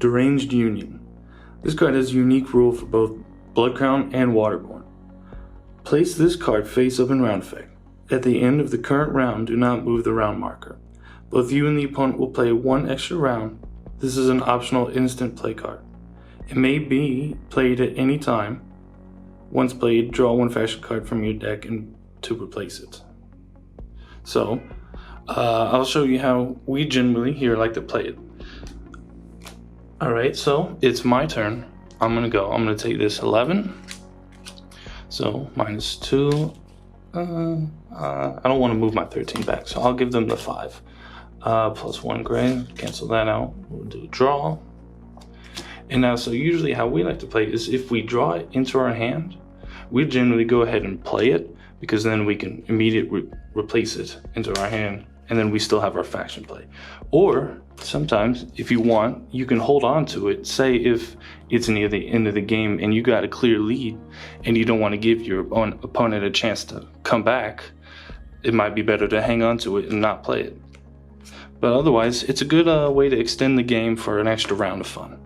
Deranged Union. This card has a unique rule for both Bloodcrown and Waterborne. Place this card face up in round effect. At the end of the current round, do not move the round marker. Both you and the opponent will play one extra round. This is an optional instant play card. It may be played at any time. Once played, draw one faction card from your deck and to replace it. So, I'll show you how we generally here like to play it. Alright, so it's my turn. I'm gonna take this 11. So -2. I don't want to move my 13 back, so I'll give them the 5. +1 gray, cancel that out. We'll do a draw. And now, so usually how we like to play is if we draw it into our hand, we generally go ahead and play it, because then we can immediately replace it into our hand, and then we still have our faction play. Or sometimes, if you want, you can hold on to it. Say if it's near the end of the game and you got a clear lead and you don't want to give your opponent a chance to come back, it might be better to hang on to it and not play it. But otherwise, it's a good way to extend the game for an extra round of fun.